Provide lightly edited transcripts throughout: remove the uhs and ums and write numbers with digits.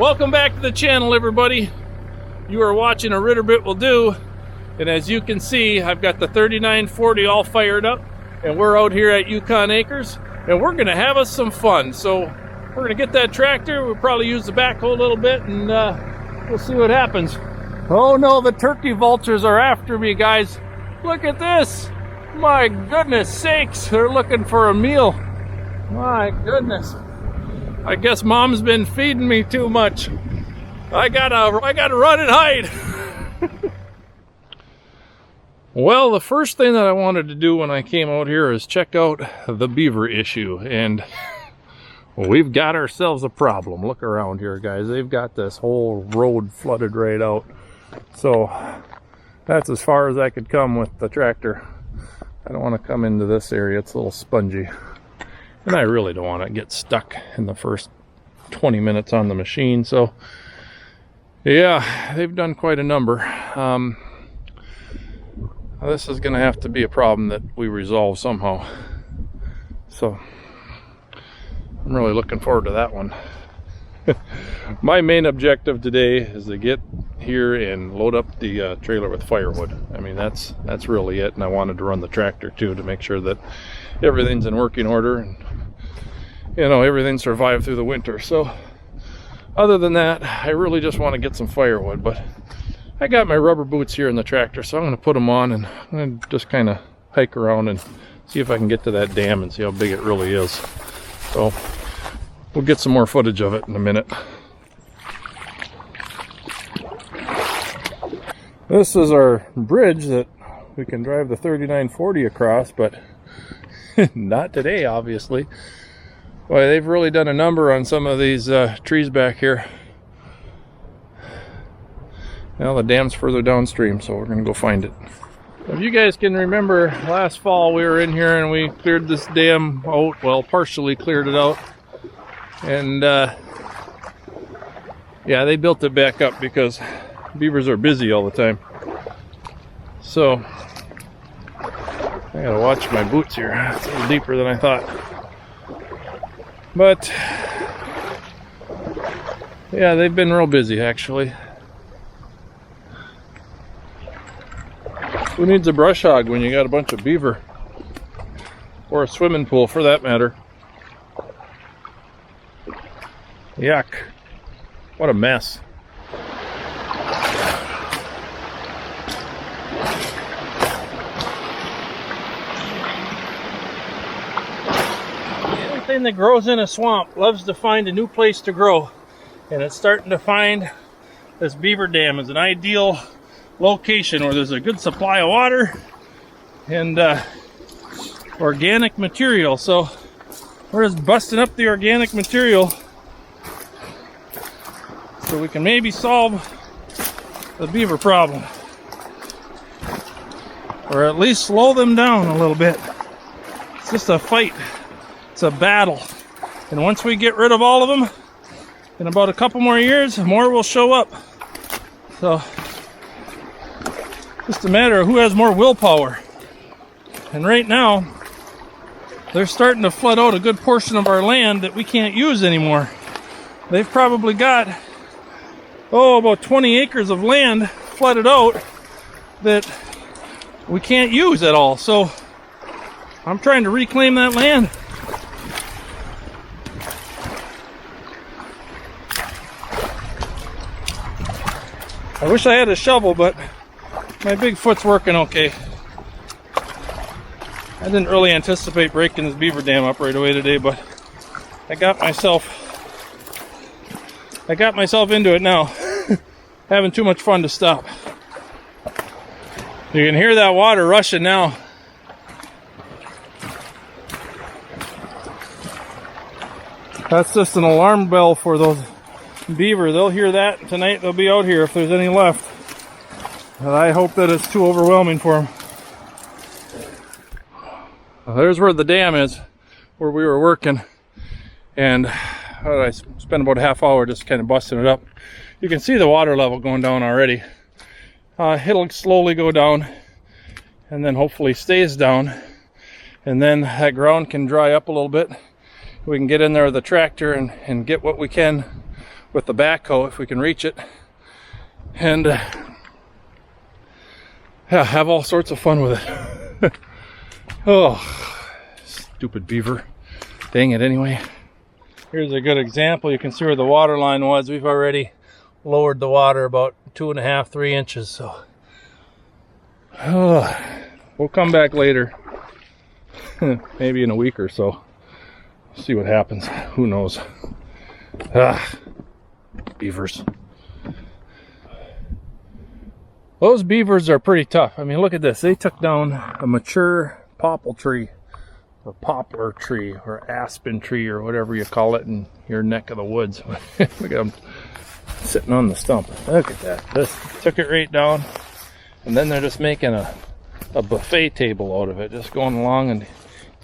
Welcome back to the channel, everybody. You are watching a Ritter Bit Will Do, and as you can see, I've got the 3940 all fired up, and we're out here at Yukon Acres, and we're gonna have us some fun. So we're gonna get that tractor. We'll probably use the backhoe a little bit, and we'll see what happens. Oh no, the turkey vultures are after me, guys. Look at this. My goodness sakes, they're looking for a meal. My goodness. I guess mom's been feeding me too much. I gotta run and hide. Well, the first thing that I wanted to do when I came out here is check out the beaver issue, and we've got ourselves a problem. Look around here, guys. They've got this whole road flooded right out. So that's as far as I could come with the tractor. I don't want to come into this area. It's a little spongy. And I really don't want to get stuck in the first 20 minutes on the machine. So, yeah, they've done quite a number. This is going to have to be a problem that we resolve somehow. So, I'm really looking forward to that one. My main objective today is to get here and load up the trailer with firewood. I mean, that's really it. And I wanted to run the tractor too to make sure that everything's in working order and, you know, everything survived through the winter. So other than that, I really just want to get some firewood. But I got my rubber boots here in the tractor, so I'm going to put them on and I'm going to just kind of hike around and see if I can get to that dam and see how big it really is. So we'll get some more footage of it in a minute. This is our bridge that we can drive the 3940 across, but not today, obviously. Boy, they've really done a number on some of these trees back here. Now the dam's further downstream, so we're going to go find it. If you guys can remember, last fall we were in here and we cleared this dam out. Well, partially cleared it out. And yeah, they built it back up because beavers are busy all the time. So I gotta watch my boots here. It's a little deeper than I thought. But yeah, they've been real busy actually. Who needs a brush hog when you got a bunch of beaver? Or a swimming pool for that matter. Yuck. What a mess. Anything that grows in a swamp loves to find a new place to grow. And it's starting to find this beaver dam as an ideal location where there's a good supply of water and organic material. So we're just busting up the organic material so we can maybe solve the beaver problem, or at least slow them down a little bit. It's just a fight. It's a battle. And once we get rid of all of them, in about a couple more years, more will show up. So, just a matter of who has more willpower. And right now, they're starting to flood out a good portion of our land that we can't use anymore. They've probably got about 20 acres of land flooded out that we can't use at all. So I'm trying to reclaim that land. I wish I had a shovel, but my big foot's working okay. I didn't really anticipate breaking this beaver dam up right away today, but I got myself into it now. Having too much fun to stop. You can hear that water rushing now. That's just an alarm bell for those beaver. They'll hear that tonight. They'll be out here if there's any left. But I hope that it's too overwhelming for them. Well, there's where the dam is, where we were working. And I spent about a half hour just kind of busting it up. You can see the water level going down already. It'll slowly go down and then hopefully stays down. And then that ground can dry up a little bit. We can get in there with the tractor and get what we can with the backhoe if we can reach it, and yeah, have all sorts of fun with it. Oh, stupid beaver. Dang it anyway. Here's a good example. You can see where the water line was. We've already lowered the water about 2.5, 3 inches. So we'll come back later, maybe in a week or so. See what happens. Who knows? Beavers. Those beavers are pretty tough. I mean, look at this. They took down a mature poplar tree, or poplar tree, or aspen tree, or whatever you call it in your neck of the woods. Look at them sitting on the stump. Look at that. Just took it right down, and then they're just making a buffet table out of it, just going along and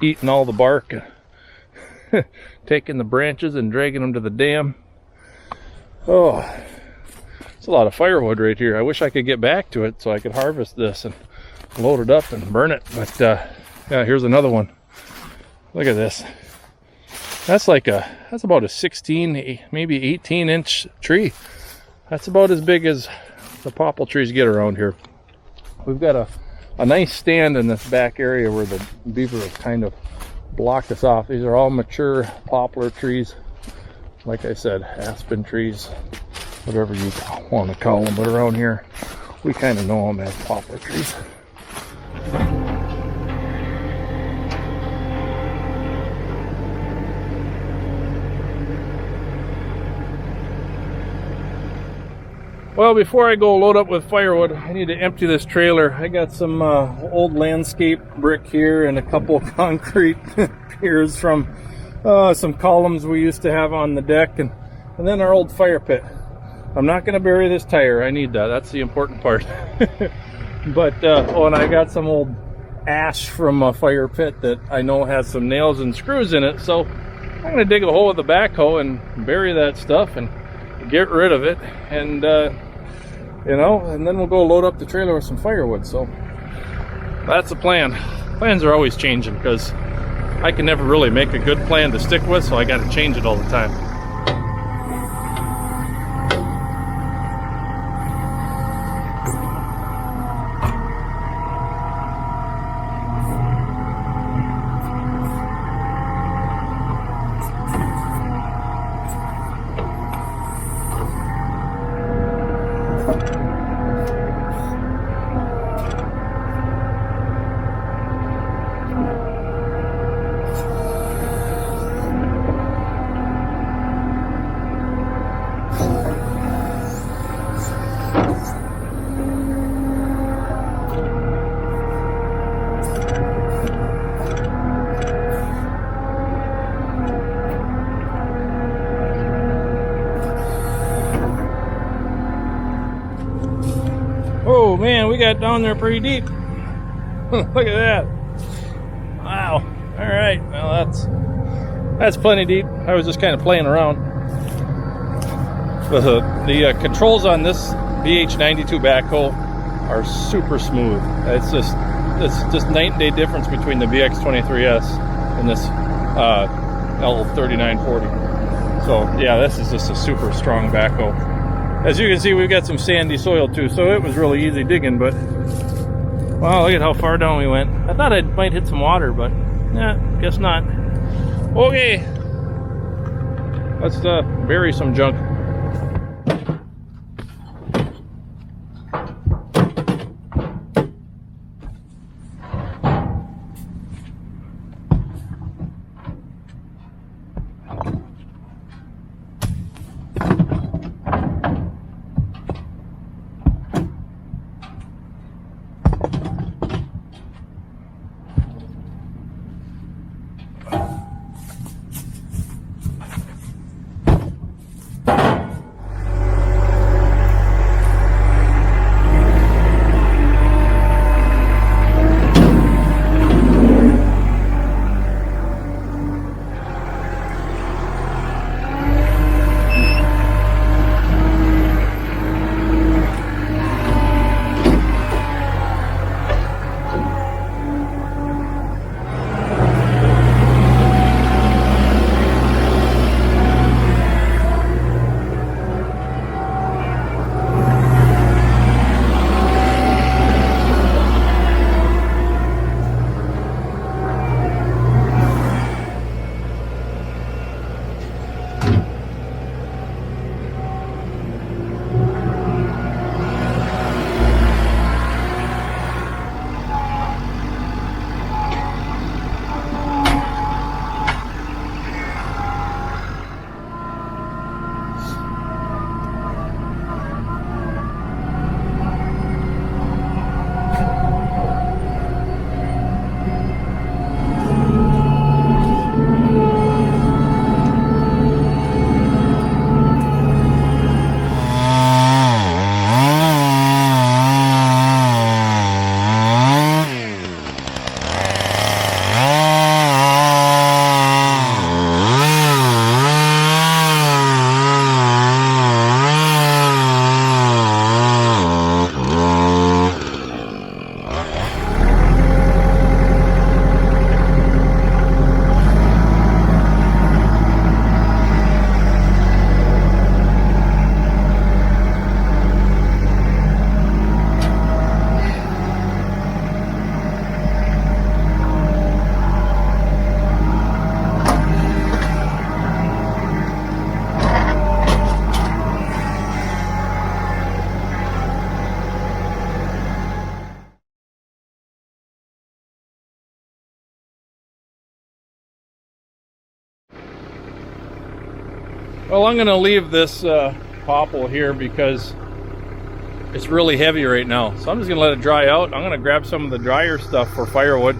eating all the bark, and taking the branches and dragging them to the dam. Oh, it's a lot of firewood right here. I wish I could get back to it so I could harvest this and load it up and burn it. But yeah, here's another one. Look at this. That's about a 16, maybe 18-inch tree. That's about as big as the poplar trees get around here. We've got a nice stand in this back area where the beaver have kind of blocked us off. These are all mature poplar trees. Like I said, aspen trees, whatever you want to call them, but around here we kind of know them as poplar trees. Well, before I go load up with firewood, I need to empty this trailer. I got some old landscape brick here and a couple of concrete piers from some columns we used to have on the deck, and then our old fire pit. I'm not going to bury this tire. I need that. That's the important part. But, oh, and I got some old ash from a fire pit that I know has some nails and screws in it. So I'm going to dig a hole with the backhoe and bury that stuff and get rid of it. And, you know, and then we'll go load up the trailer with some firewood. So that's the plan. Plans are always changing because I can never really make a good plan to stick with, so I got to change it all the time. Oh man, we got down there pretty deep. Look at that. Wow. All right. Well, that's plenty deep. I was just kind of playing around. The controls on this BH92 backhoe are super smooth. It's just night and day difference between the BX23S and this L3940. So yeah, this is just a super strong backhoe. As you can see, we've got some sandy soil too, so it was really easy digging, but wow, look at how far down we went. I thought I might hit some water, but guess not. Okay, let's bury some junk. Well, I'm going to leave this popple here because it's really heavy right now. So I'm just going to let it dry out. I'm going to grab some of the drier stuff for firewood.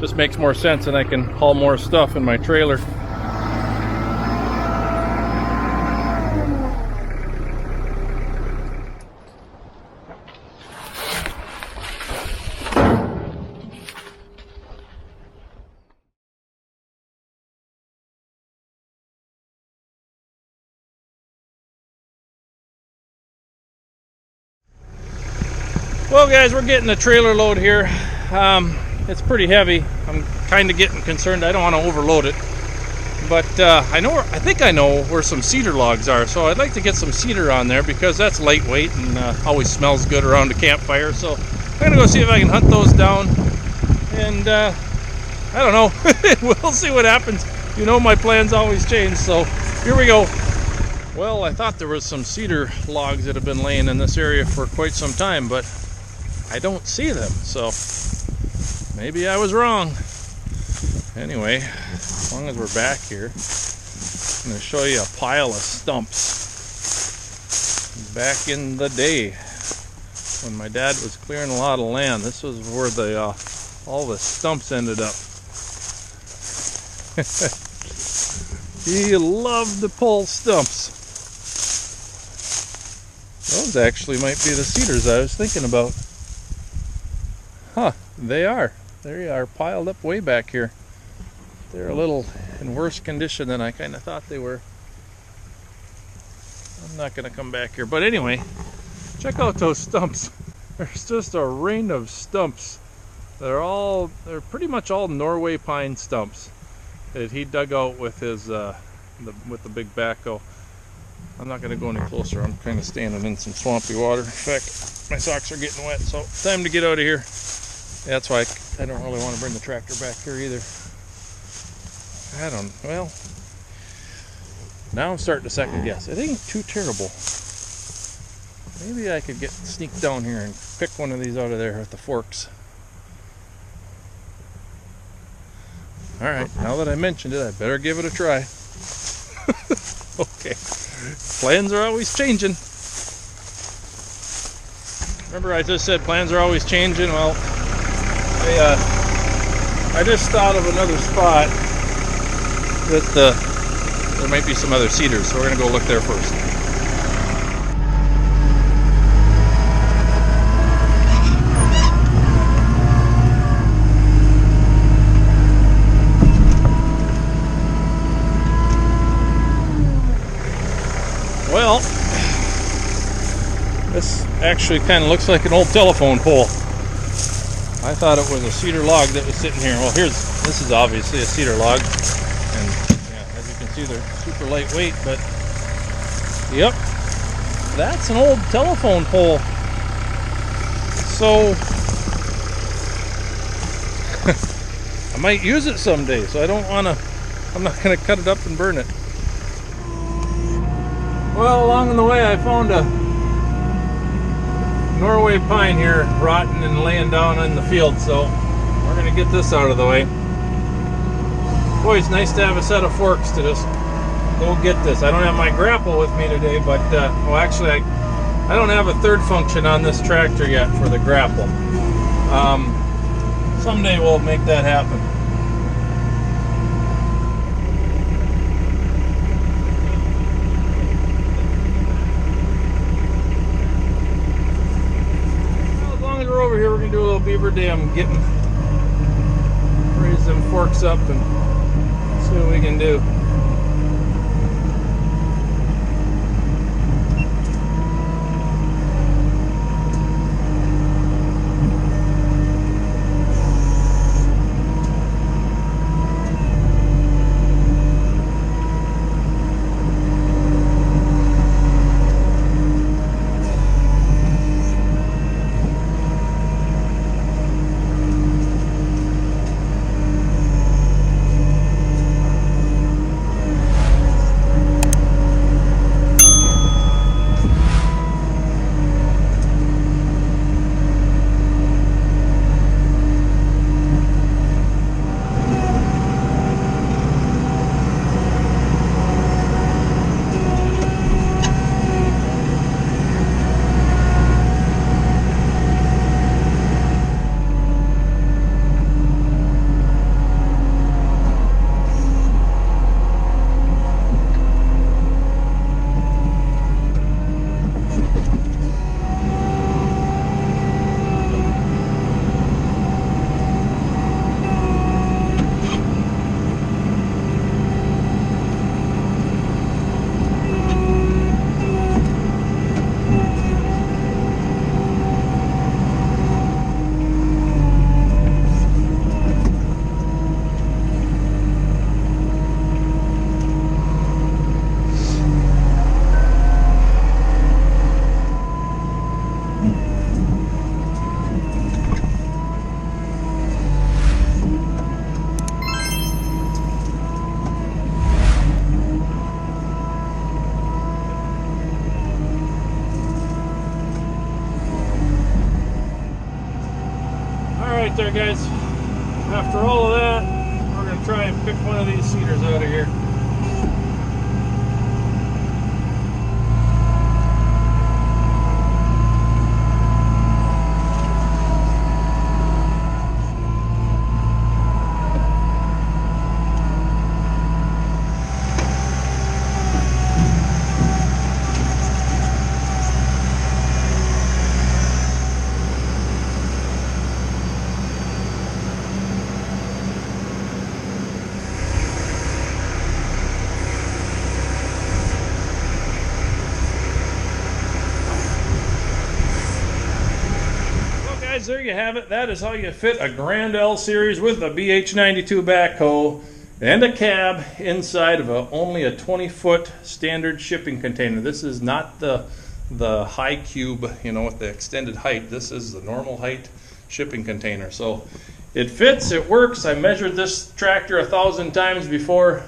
Just makes more sense, and I can haul more stuff in my trailer. Well guys, we're getting a trailer load here. It's pretty heavy. I'm kind of getting concerned. I don't want to overload it. But I think I know where some cedar logs are. So I'd like to get some cedar on there because that's lightweight and always smells good around a campfire. So I'm going to go see if I can hunt those down. And I don't know. We'll see what happens. You know my plans always change. So here we go. Well, I thought there was some cedar logs that have been laying in this area for quite some time, but I don't see them, so maybe I was wrong. Anyway, as long as we're back here, I'm going to show you a pile of stumps. Back in the day, when my dad was clearing a lot of land, this was where all the stumps ended up. He loved to pull stumps. Those actually might be the cedars I was thinking about. Huh, they are. They are piled up way back here. They're a little in worse condition than I kind of thought they were. I'm not going to come back here. But anyway, check out those stumps. There's just a rain of stumps. They're pretty much all Norway pine stumps that he dug out with his with the big backhoe. I'm not going to go any closer. I'm kind of standing in some swampy water. In fact, my socks are getting wet, so time to get out of here. Yeah, that's why I don't really want to bring the tractor back here either. Well, now I'm starting to second guess. It ain't too terrible. Maybe I could sneak down here and pick one of these out of there at the forks. Alright, now that I mentioned it, I better give it a try. Okay. Plans are always changing. Remember I just said plans are always changing? Well, I just thought of another spot that there might be some other cedars, so we're going to go look there first. Well, this actually kind of looks like an old telephone pole. I thought it was a cedar log that was sitting here. Well, this is obviously a cedar log, and yeah, as you can see, they're super lightweight. But yep, that's an old telephone pole. So I might use it someday. So I'm not gonna cut it up and burn it. Well, along the way I found a Norway pine here rotting and laying down in the field, so we're going to get this out of the way. Boy, it's nice to have a set of forks to just go get this. I don't have my grapple with me today, but well, actually I don't have a third function on this tractor yet for the grapple. Someday we'll make that happen. Over here, we're gonna do a little beaver dam, raise them forks up and see what we can do. right there, guys. After all of that, we're going to try and pick one of these cedars out of here. There you have it. That is how you fit a Grand L series with a BH92 backhoe and a cab inside of only a 20-foot standard shipping container. This is not the high cube, you know, with the extended height. This is the normal height shipping container. So it fits, it works. I measured this tractor 1,000 times before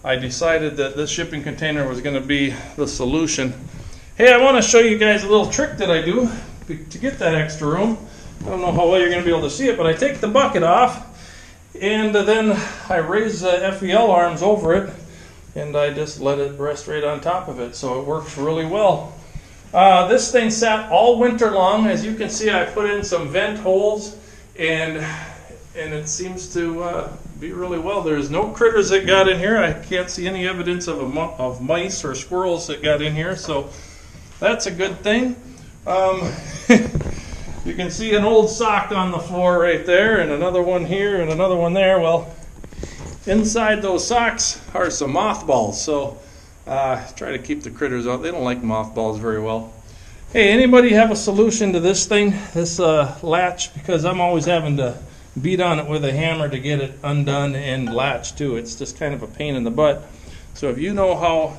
I decided that this shipping container was going to be the solution. Hey, I want to show you guys a little trick that I do to get that extra room. I don't know how well you're going to be able to see it, but I take the bucket off and then I raise the FEL arms over it and I just let it rest right on top of it, so it works really well. This thing sat all winter long. As you can see, I put in some vent holes and it seems to be really well. There's no critters that got in here. I can't see any evidence of mice or squirrels that got in here, so that's a good thing. You can see an old sock on the floor right there, and another one here, and another one there. Well, inside those socks are some mothballs, so try to keep the critters out. They don't like mothballs very well. Hey, anybody have a solution to this thing, this latch? Because I'm always having to beat on it with a hammer to get it undone and latched too. It's just kind of a pain in the butt. So if you know how,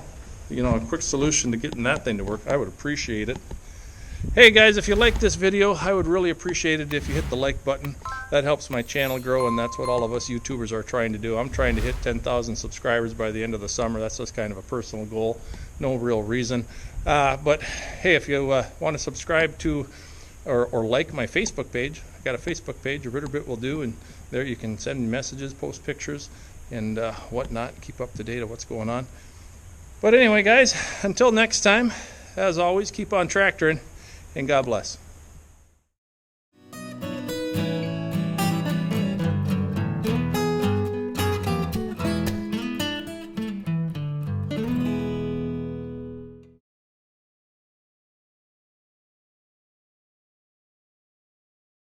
you know, a quick solution to getting that thing to work, I would appreciate it. Hey guys, if you like this video, I would really appreciate it if you hit the like button. That helps my channel grow, and that's what all of us YouTubers are trying to do. I'm trying to hit 10,000 subscribers by the end of the summer. That's just kind of a personal goal, no real reason. But hey, if you want to subscribe to or like my Facebook page, I got a Facebook page, a RITTER will do, and there you can send messages, post pictures, and whatnot, keep up to date of what's going on. But anyway, guys, until next time, as always, keep on tractoring. And God bless.